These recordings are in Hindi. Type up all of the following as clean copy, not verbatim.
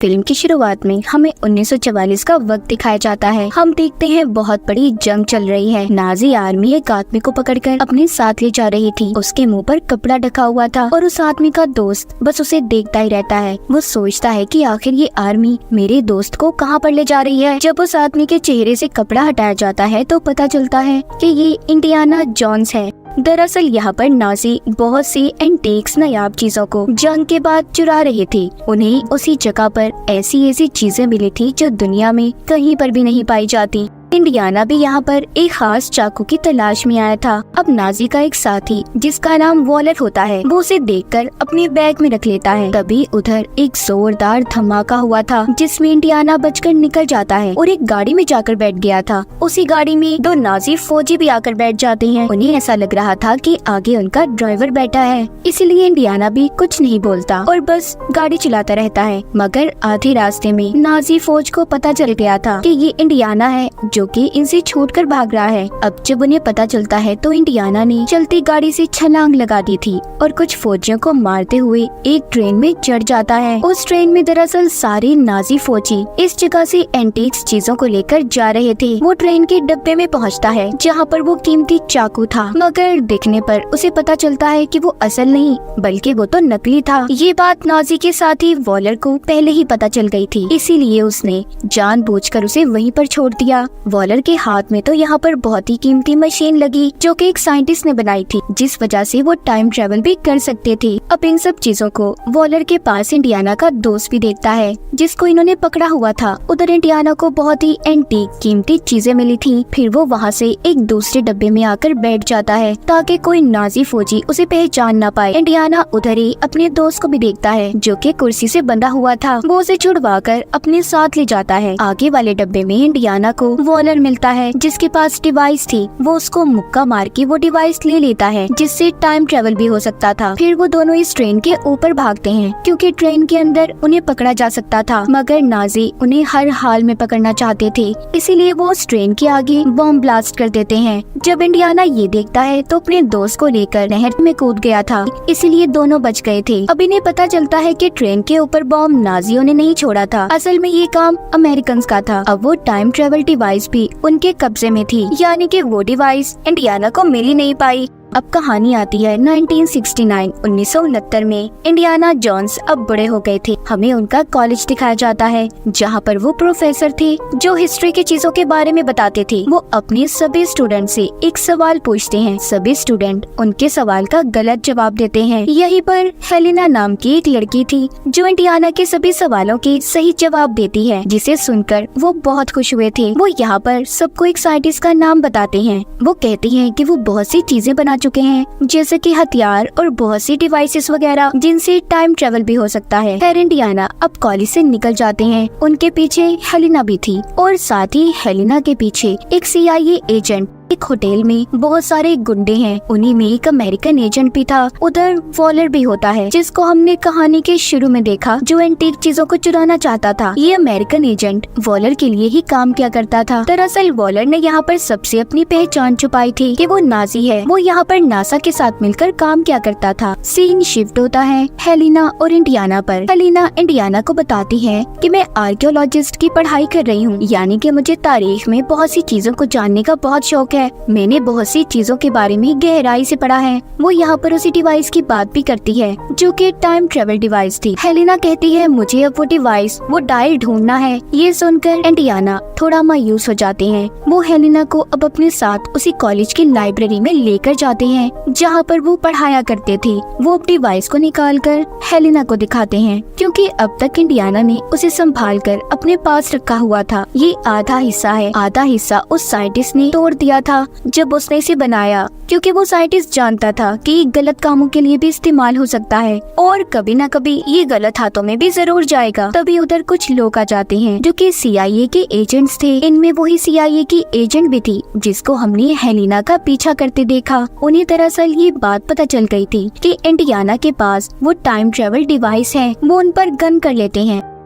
फिल्म की शुरुआत में हमें 1944 का वक्त दिखाया जाता है। हम देखते हैं बहुत बड़ी जंग चल रही है। नाजी आर्मी एक आदमी को पकड़कर अपने साथ ले जा रही थी। उसके मुंह पर कपड़ा ढका हुआ था और उस आदमी का दोस्त बस उसे देखता ही रहता है। वो सोचता है कि आखिर ये आर्मी मेरे दोस्त को कहाँ पर ले जा रही है। जब उस आदमी के चेहरे से कपड़ा हटाया जाता है तो पता चलता है कि ये इंडियाना जोन्स है। दरअसल यहाँ पर नाजी बहुत सी एंटीक्स नायाब चीजों को जंग के बाद चुरा रहे थे। उन्हें उसी जगह पर ऐसी चीजें मिली थी जो दुनिया में कहीं पर भी नहीं पाई जाती। इंडियाना भी यहाँ पर एक खास चाकू की तलाश में आया था। अब नाजी का एक साथी जिसका नाम वॉलर होता है वो उसे देखकर अपने बैग में रख लेता है। तभी उधर एक जोरदार धमाका हुआ था जिसमें इंडियाना बचकर निकल जाता है और एक गाड़ी में जाकर बैठ गया था। उसी गाड़ी में दो नाजी फौजी भी आकर बैठ जाते हैं। उन्हें ऐसा लग रहा था कि आगे उनका ड्राइवर बैठा है, इसलिए इंडियाना भी कुछ नहीं बोलता और बस गाड़ी चलाता रहता है। मगर आधे रास्ते में नाजी फौज को पता चल गया था कि ये इंडियाना है जो कि इनसे छूटकर भाग रहा है। अब जब उन्हें पता चलता है तो इंडियाना ने चलती गाड़ी से छलांग लगा दी थी और कुछ फौजियों को मारते हुए एक ट्रेन में चढ़ जाता है। उस ट्रेन में दरअसल सारे नाजी फौजी इस जगह से एंटीक्स चीजों को लेकर जा रहे थे। वो ट्रेन के डब्बे में पहुंचता है जहां पर वो कीमती चाकू था, मगर दिखने पर उसे पता चलता है कि वो असल नहीं बल्कि वो तो नकली था। ये बात नाजी के साथी वॉलर को पहले ही पता चल गई थी, इसीलिए उसने जानबूझकर उसे वहीं पर छोड़ दिया। वॉलर के हाथ में तो यहाँ पर बहुत ही कीमती मशीन लगी जो कि एक साइंटिस्ट ने बनाई थी, जिस वजह से वो टाइम ट्रेवल भी कर सकते थे। अब इन सब चीजों को वॉलर के पास इंडियाना का दोस्त भी देखता है जिसको इन्होंने पकड़ा हुआ था। उधर इंडियाना को बहुत ही एंटीक कीमती चीजें मिली थी। फिर वो वहाँ से एक दूसरे डब्बे में आकर बैठ जाता है ताकि कोई नाजी फौजी उसे पहचान ना पाए। इंडियाना उधर ही अपने दोस्त को भी देखता है जो कि कुर्सी से बंधा हुआ था। वो उसे छुड़वा कर अपने साथ ले जाता है। आगे वाले डब्बे में इंडियाना को वॉलर मिलता है जिसके पास डिवाइस थी। वो उसको मुक्का मार के वो डिवाइस ले लेता है जिससे टाइम ट्रेवल भी हो सकता था। फिर वो दोनों इस ट्रेन के ऊपर भागते हैं क्योंकि ट्रेन के अंदर उन्हें पकड़ा जा सकता था, मगर नाजी उन्हें हर हाल में पकड़ना चाहते थे, इसीलिए वो उस ट्रेन के आगे बॉम्ब ब्लास्ट कर देते हैं। जब इंडियाना ये देखता है तो अपने दोस्त को लेकर नहर में कूद गया था, इसीलिए दोनों बच गए थे। अब इन्हें पता चलता है कि ट्रेन के ऊपर बॉम्ब नाजियों ने नहीं छोड़ा था, असल में ये काम अमेरिकन का था। अब वो टाइम ट्रेवल डिवाइस भी उनके कब्जे में थी, यानी कि वो डिवाइस इंडियाना को मिल ही नहीं पाई। अब कहानी आती है 1969 में। इंडियाना जोन्स अब बड़े हो गए थे। हमें उनका कॉलेज दिखाया जाता है जहाँ पर वो प्रोफेसर थे जो हिस्ट्री की चीजों के बारे में बताते थे। वो अपने सभी स्टूडेंट से एक सवाल पूछते हैं। सभी स्टूडेंट उनके सवाल का गलत जवाब देते हैं। यहीं पर हेलेना नाम की एक लड़की थी जो इंडियाना के सभी सवालों के सही जवाब देती है, जिसे सुनकर वो बहुत खुश हुए थे। वो यहाँ पर सबको एक साइंटिस्ट का नाम बताते हैं। वो कहती है कि वो बहुत सी चीजें बना चुके हैं, जैसे कि हथियार और बहुत सी डिवाइसेस वगैरह जिनसे टाइम ट्रेवल भी हो सकता है। खैर इंडियाना अब कॉलेज से निकल जाते हैं। उनके पीछे हेलेना भी थी और साथ ही हेलेना के पीछे एक CIA एजेंट। एक होटल में बहुत सारे गुंडे हैं, उन्हीं में एक अमेरिकन एजेंट भी था। उधर वॉलर भी होता है जिसको हमने कहानी के शुरू में देखा, जो एंटीक चीजों को चुराना चाहता था। ये अमेरिकन एजेंट वॉलर के लिए ही काम किया करता था। दरअसल वॉलर ने यहाँ पर सबसे अपनी पहचान छुपाई थी कि वो नाजी है। वो यहाँ पर नासा के साथ मिलकर काम किया करता था। सीन शिफ्ट होता है हेलेना और इंडियाना पर। हेलेना इंडियाना को बताती है कि मैं आर्कियोलॉजिस्ट की पढ़ाई कर रही हूँ, यानी कि मुझे तारीख में बहुत सी चीजों को जानने का बहुत शौक है। मैंने बहुत सी चीजों के बारे में गहराई से पढ़ा है। वो यहाँ पर उसी डिवाइस की बात भी करती है जो कि टाइम ट्रेवल डिवाइस थी। हेलेना कहती है मुझे अब वो डिवाइस, वो डायल ढूंढना है। ये सुनकर इंडियाना थोड़ा मायूस हो जाते हैं। वो हेलेना को अब अपने साथ उसी कॉलेज की लाइब्रेरी में लेकर जाते हैं जहाँ पर वो पढ़ाया करते थे। वो अब डिवाइस को निकाल कर हेलेना को दिखाते हैं क्योंकि अब तक इंडियाना ने उसे संभाल कर अपने पास रखा हुआ था। ये आधा हिस्सा है, आधा हिस्सा उस साइंटिस्ट ने तोड़ दिया था जब उसने इसे बनाया, क्योंकि वो साइंटिस्ट जानता था कि ये गलत कामों के लिए भी इस्तेमाल हो सकता है और कभी न कभी ये गलत हाथों में भी जरूर जाएगा। तभी उधर कुछ लोग आ जाते हैं जो कि CIA के एजेंट्स थे। इनमें वही CIA की एजेंट भी थी जिसको हमने हेलेना का पीछा करते देखा। उन्हें दरअसल ये बात पता चल गई थी कि इंडियाना के पास वो टाइम ट्रेवल डिवाइस है। वो उन पर गन कर लेते हैं।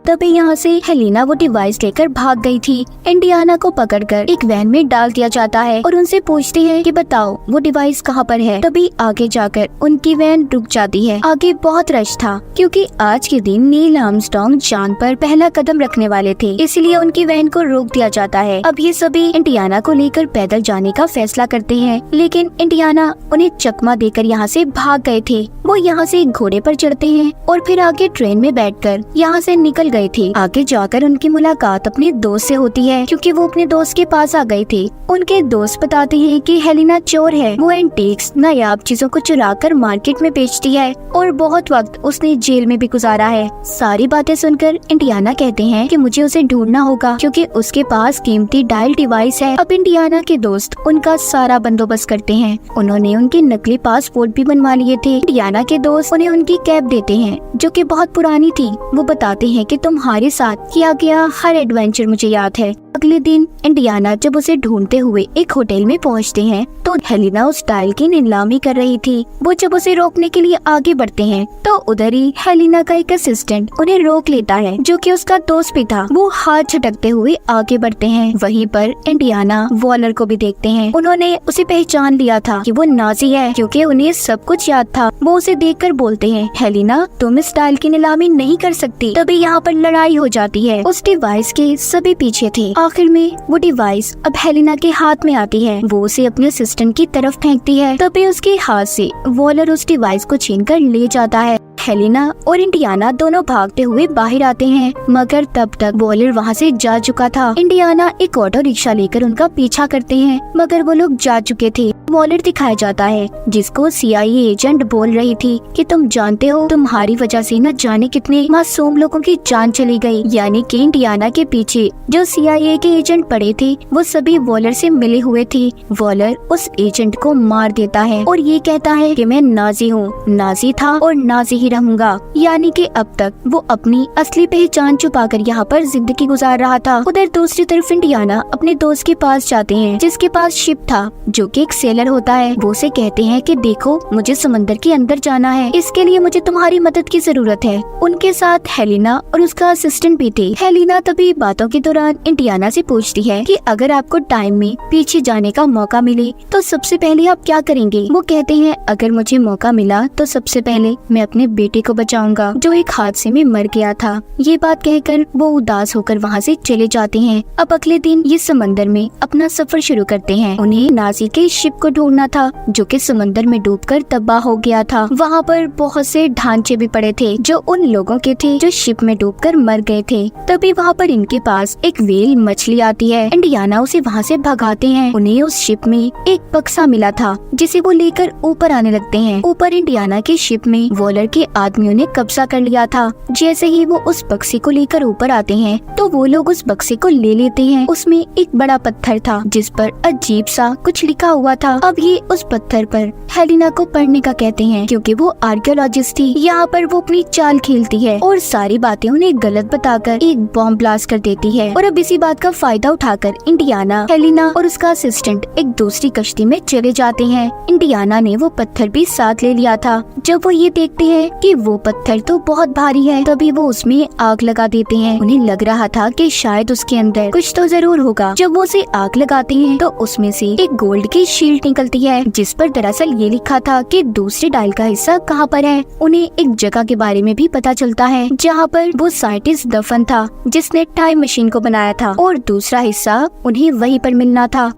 तभी यहाँ से हेलिना वो डिवाइस लेकर भाग गई थी। इंडियाना को पकड़कर एक वैन में डाल दिया जाता है और उनसे पूछते हैं कि बताओ वो डिवाइस कहाँ पर है। तभी आगे जाकर उनकी वैन रुक जाती है। आगे बहुत रश था क्योंकि आज के दिन नील आर्मस्ट्रांग चांद पर पहला कदम रखने वाले थे, इसलिए उनकी वैन को रोक दिया जाता है। अब ये सभी इंडियाना को लेकर पैदल जाने का फैसला करते हैं, लेकिन इंडियाना उन्हें चकमा देकर यहाँ से भाग गए थे। वो यहाँ से घोड़े पर चढ़ते हैं और फिर आगे ट्रेन में बैठकर यहाँ से निकल गए थे। आगे जाकर उनकी मुलाकात अपने दोस्त से होती है क्योंकि वो अपने दोस्त के पास आ गए थे। उनके दोस्त बताते हैं कि हेलिना चोर है, वो एंटीक्स नायाब चीजों को चुराकर मार्केट में बेचती है और बहुत वक्त उसने जेल में भी गुजारा है। सारी बातें सुनकर इंडियाना कहते हैं कि मुझे उसे ढूंढना होगा क्योंकि उसके पास कीमती डायल डिवाइस है। अब इंडियाना के दोस्त उनका सारा बंदोबस्त करते हैं। उन्होंने उनके नकली पासपोर्ट भी बनवा लिए थे। इंडियाना के दोस्त उन्हें उनकी कैब देते हैं जो कि बहुत पुरानी थी। वो बताते हैं कि तुम्हारे साथ किया गया हर एडवेंचर मुझे याद है। अगले दिन इंडियाना जब उसे ढूंढते हुए एक होटल में पहुंचते हैं तो हेलिना उस डायल की नीलामी कर रही थी। वो जब उसे रोकने के लिए आगे बढ़ते हैं तो उधर ही हेलिना का एक असिस्टेंट उन्हें रोक लेता है जो कि उसका दोस्त भी था। वो हाथ झटकते हुए आगे बढ़ते हैं। वहीं पर इंडियाना वॉलर को भी देखते हैं। उन्होंने उसे पहचान लिया था कि वो नाजी है क्योंकि उन्हें सब कुछ याद था। वो उसे देखकर बोलते हैं, हेलिना तुम इस डायल की नीलामी नहीं कर सकती। तभी यहाँ पर लड़ाई हो जाती है। उस डिवाइस के सभी पीछे थे। आखिर में वो डिवाइस अब हेलिना के हाथ में आती है। वो उसे अपने असिस्टेंट की तरफ फेंकती है। तभी उसके हाथ से वॉलर उस डिवाइस को छीनकर ले जाता है। हेलिना और इंडियाना दोनों भागते हुए बाहर आते हैं, मगर तब तक वॉलर वहाँ से जा चुका था। इंडियाना एक ऑटो रिक्शा लेकर उनका पीछा करते हैं, मगर वो लोग जा चुके थे। वॉलर दिखाया जाता है जिसको CIA एजेंट बोल रही थी कि तुम जानते हो तुम्हारी वजह से न जाने कितने मासूम लोगों की जान चली गई। यानी कि इंडियाना के पीछे जो CIA के एजेंट पड़े थे वो सभी वॉलर से मिले हुए थे। वॉलर उस एजेंट को मार देता है और ये कहता है कि मैं नाजी हूँ, नाजी था और नाजी ही रहूंगा। यानी कि अब तक वो अपनी असली पहचान छुपाकर यहाँ पर जिंदगी गुजार रहा था। उधर दूसरी तरफ इंडियाना अपने दोस्त के पास जाते हैं जिसके पास शिप था जो कि एक सेलर होता है। वो उसे कहते हैं कि देखो मुझे समंदर के अंदर जाना है, इसके लिए मुझे तुम्हारी मदद की जरूरत है। उनके साथ हेलिना और उसका असिस्टेंट भी थे। हेलिना तभी बातों के दौरान इंडियाना से पूछती है कि अगर आपको टाइम में पीछे जाने का मौका मिले तो सबसे पहले आप क्या करेंगे। वो कहते हैं अगर मुझे मौका मिला तो सबसे पहले मैं अपने बेटे को बचाऊंगा जो एक हादसे में मर गया था। ये बात कहकर वो उदास होकर वहाँ से चले जाते हैं। अब अगले दिन ये समंदर में अपना सफर शुरू करते हैं। उन्हें नाजी के शिप को ढूंढना था जो कि समंदर में डूबकर तबाह हो गया था। वहाँ पर बहुत से ढांचे भी पड़े थे जो उन लोगों के थे जो शिप में डूबकर मर गए थे। तभी वहाँ पर इनके पास एक व्हेल मछली आती है। इंडियाना उसे वहाँ से भगाते हैं। उन्हें उस शिप में एक बक्सा मिला था जिसे वो लेकर ऊपर आने लगते हैं। ऊपर इंडियाना के शिप में वॉलर के आदमियों ने कब्जा कर लिया था। जैसे ही वो उस बक्से को लेकर ऊपर आते हैं तो वो लोग उस बक्से को ले लेते हैं। उसमें एक बड़ा पत्थर था जिस पर अजीब सा कुछ लिखा हुआ था। अब ये उस पत्थर पर हेलिना को पढ़ने का कहते हैं क्योंकि वो आर्कियोलॉजिस्ट थी। यहाँ पर वो अपनी चाल खेलती है और सारी बातें उन्हें गलत बताकर एक बॉम्ब ब्लास्ट कर देती है। और अब इसी बात का फायदा उठाकर इंडियाना, हेलिना और उसका असिस्टेंट एक दूसरी कश्ती में चले जाते हैं। इंडियाना ने वो पत्थर भी साथ ले लिया था। जब वो ये देखते हैं कि वो पत्थर तो बहुत भारी है तभी वो उसमें आग लगा देते हैं। उन्हें लग रहा था कि शायद उसके अंदर कुछ तो जरूर होगा। जब वो उसे आग लगाते हैं तो उसमें से एक गोल्ड की शील्ड निकलती है जिस पर दरअसल ये लिखा था कि दूसरे डायल का हिस्सा कहाँ पर है। उन्हें एक जगह के बारे में भी पता चलता है जहाँ पर वो साइंटिस्ट दफन था जिसने टाइम मशीन को बनाया था और दूसरा हिस्सा उन्हें वहीं पर मिलना था।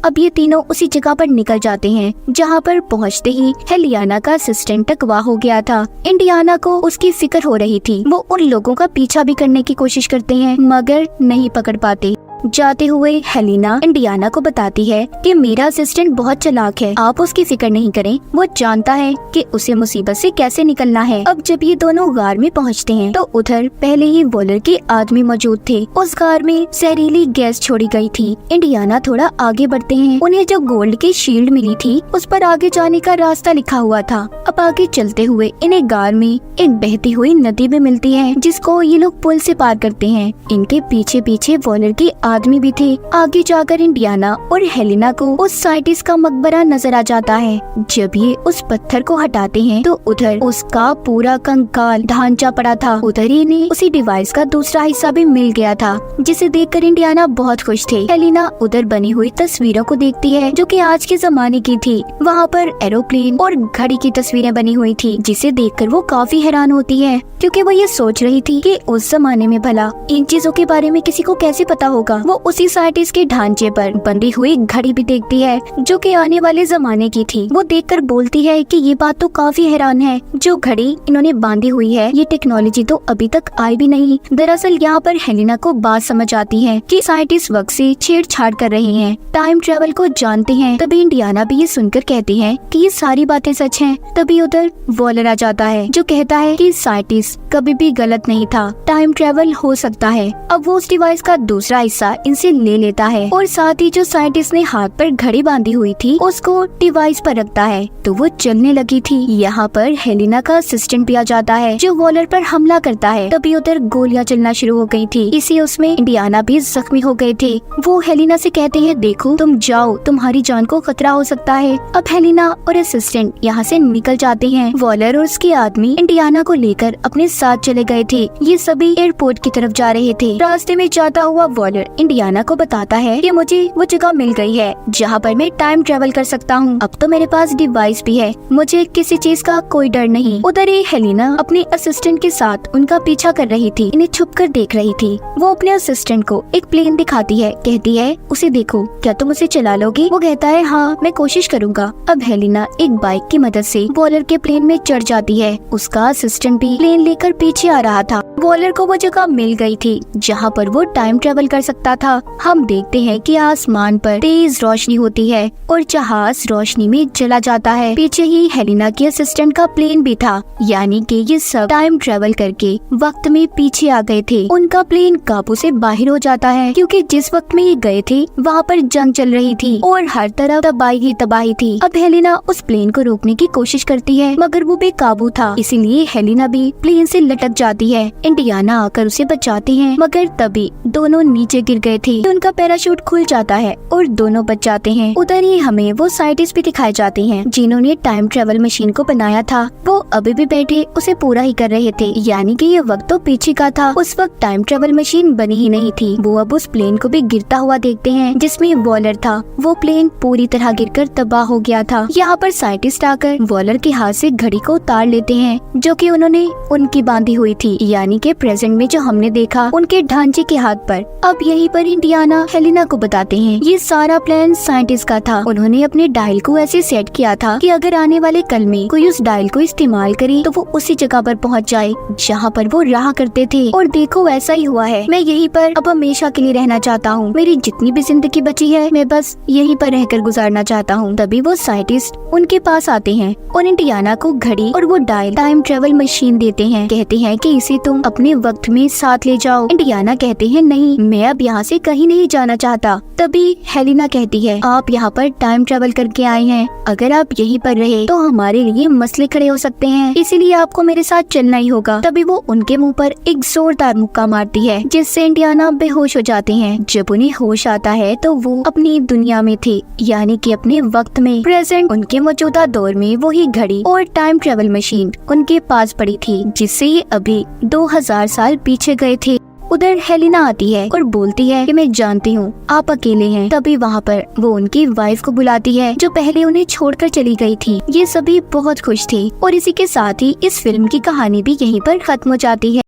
अब ये तीनों उसी जगह पर निकल जाते हैं जहाँ पर पहुँचते ही हेलियाना का असिस्टेंट अगवा हो गया था। इंडियाना को उसकी फिक्र हो रही थी। वो उन लोगों का पीछा भी करने की कोशिश करते हैं मगर नहीं पकड़ पाते। जाते हुए हेलिना इंडियाना को बताती है कि मेरा असिस्टेंट बहुत चालाक है, आप उसकी फिक्र नहीं करें, वो जानता है कि उसे मुसीबत से कैसे निकलना है। अब जब ये दोनों गार में पहुंचते हैं तो उधर पहले ही वॉलर के आदमी मौजूद थे। उस गार में जहरीली गैस छोड़ी गई थी। इंडियाना थोड़ा आगे बढ़ते हैं। उन्हें जो गोल्ड की शील्ड मिली थी उस पर आगे जाने का रास्ता लिखा हुआ था। अब आगे चलते हुए इन्हें गार में एक बहती हुई नदी भी मिलती है जिसको ये लोग पुल से पार करते हैं। इनके पीछे पीछे वॉलर के आदमी भी थे। आगे जाकर इंडियाना और हेलिना को उस साइंटिस्ट का मकबरा नजर आ जाता है। जब ये उस पत्थर को हटाते हैं तो उधर उसका पूरा कंकाल ढांचा पड़ा था। उधर ही इन्हें उसी डिवाइस का दूसरा हिस्सा भी मिल गया था, जिसे देखकर इंडियाना बहुत खुश थे। हेलिना उधर बनी हुई तस्वीरों को देखती है जो कि आज के जमाने की थी। वहाँ पर एरोप्लेन और घड़ी की तस्वीरें बनी हुई थी, जिसे देखकर वो काफी हैरान होती है, क्योंकि वो ये सोच रही थी कि उस जमाने में भला इन चीजों के बारे में किसी को कैसे पता होगा। वो उसी साइंटिस्ट के ढांचे पर बंधी हुई घड़ी भी देखती है जो कि आने वाले जमाने की थी। वो देखकर बोलती है कि ये बात तो काफी हैरान है, जो घड़ी इन्होंने बांधी हुई है ये टेक्नोलॉजी तो अभी तक आई भी नहीं। दरअसल यहाँ पर हेलिना को बात समझ आती है कि साइंटिस्ट वक्त से छेड़छाड़ कर रहे हैं, टाइम ट्रेवल को जानते हैं। तभी इंडियाना भी ये सुनकर कहती है कि ये सारी बातें सच हैं। तभी उधर वॉलर आ जाता है जो कहता है कि साइंटिस्ट कभी भी गलत नहीं था, टाइम ट्रेवल हो सकता है। अब वो उस डिवाइस का दूसरा हिस्सा इनसे ले लेता है और साथ ही जो साइंटिस्ट ने हाथ पर घड़ी बांधी हुई थी उसको डिवाइस पर रखता है तो वो चलने लगी थी। यहाँ पर हेलिना का असिस्टेंट भी आ जाता है जो वॉलर पर हमला करता है। तभी उधर गोलियां चलना शुरू हो गई थी, इसी उसमें इंडियाना भी जख्मी हो गए थे। वो हेलिना से कहते हैं देखो तुम जाओ, तुम्हारी जान को खतरा हो सकता है। अब हेलिना और असिस्टेंट यहाँ से निकल जाते हैं। वॉलर और उसके आदमी इंडियाना को लेकर अपने साथ चले गए थे। ये सभी एयरपोर्ट की तरफ जा रहे थे। रास्ते में जाता हुआ वॉलर इंडियाना को बताता है कि मुझे वो जगह मिल गई है जहाँ पर मैं टाइम ट्रेवल कर सकता हूँ। अब तो मेरे पास डिवाइस भी है, मुझे किसी चीज का कोई डर नहीं। उधर ही हेलिना अपने असिस्टेंट के साथ उनका पीछा कर रही थी, इन्हें छुपकर देख रही थी। वो अपने असिस्टेंट को एक प्लेन दिखाती है, कहती है उसे देखो, क्या तुम उसे चला लोगे? वो कहता है हाँ मैं कोशिश करूँगा। अब हेलिना एक बाइक की मदद से वॉलर के प्लेन में चढ़ जाती है। उसका असिस्टेंट भी प्लेन लेकर पीछे आ रहा था। वॉलर को वो जगह मिल गई थी जहाँ पर वो टाइम ट्रेवल कर सकता था। हम देखते हैं कि आसमान पर तेज रोशनी होती है और जहाज रोशनी में चला जाता है। पीछे ही हेलिना के असिस्टेंट का प्लेन भी था, यानी कि ये सब टाइम ट्रेवल करके वक्त में पीछे आ गए थे। उनका प्लेन काबू से बाहर हो जाता है क्योंकि जिस वक्त में ये गए थे वहाँ पर जंग चल रही थी और हर तरफ तबाही ही तबाही थी। अब हेलिना उस प्लेन को रोकने की कोशिश करती है मगर वो बेकाबू था, इसीलिए हेलिना भी प्लेन से लटक जाती है। इंडियाना आकर उसे बचाते हैं मगर तभी दोनों नीचे गिर गए थे। उनका पैराशूट खुल जाता है और दोनों बच जाते हैं। उधर ही हमें वो साइंटिस्ट भी दिखाए जाते हैं जिन्होंने टाइम ट्रेवल मशीन को बनाया था। वो अभी भी बैठे उसे पूरा ही कर रहे थे, यानी कि ये वक्त तो पीछे का था। उस वक्त टाइम ट्रेवल मशीन बनी ही नहीं थी। वो अब उस प्लेन को भी गिरता हुआ देखते हैं जिसमें वॉलर था। वो प्लेन पूरी तरह गिरकर तबाह हो गया था। यहाँ पर साइंटिस्ट आकर वॉलर के हाथ से घड़ी को उतार लेते हैं जो कि उन्होंने उनकी बांधी हुई थी, यानी कि प्रेजेंट में जो हमने देखा उनके ढांचे के हाथ पर। अब यहीं पर इंडियाना हेलिना को बताते हैं ये सारा प्लान साइंटिस्ट का था। उन्होंने अपने डायल को ऐसे सेट किया था कि अगर आने वाले कल में कोई उस डायल को इस्तेमाल करे तो वो उसी जगह पर पहुंच जाए जहां पर वो रहा करते थे। और देखो वैसा ही हुआ है। मैं यहीं पर अब हमेशा के लिए रहना चाहता हूँ। मेरी जितनी भी जिंदगी बची है मैं बस यहीं पर रहकर गुजारना चाहता हूँ। तभी वो साइंटिस्ट उनके पास आते हैं और इंडियाना को घड़ी और वो डायल टाइम ट्रेवल मशीन देते हैं। कहते हैं कि इसे तुम अपने वक्त में साथ ले जाओ। इंडियाना कहते हैं नहीं, मैं अब यहाँ से कहीं नहीं जाना चाहता। तभी हेलिना कहती है आप यहाँ पर टाइम ट्रेवल करके आए हैं, अगर आप यहीं पर रहे तो हमारे लिए मसले खड़े हो सकते हैं, इसीलिए आपको मेरे साथ चलना ही होगा। तभी वो उनके मुंह पर एक जोरदार मुक्का मारती है जिससे इंडियाना बेहोश हो जाते हैं। जब उन्हें होश आता है तो वो अपनी दुनिया में थे, यानी कि अपने वक्त में प्रेजेंट उनके मौजूदा दौर में वही घड़ी और टाइम ट्रेवल मशीन उनके पास पड़ी थी जिससे ये अभी 2000 साल पीछे गए थे। उधर हेलिना आती है और बोलती है कि मैं जानती हूँ आप अकेले हैं। तभी वहाँ पर वो उनकी वाइफ को बुलाती है जो पहले उन्हें छोड़कर चली गई थी। ये सभी बहुत खुश थे और इसी के साथ ही इस फिल्म की कहानी भी यहीं पर खत्म हो जाती है।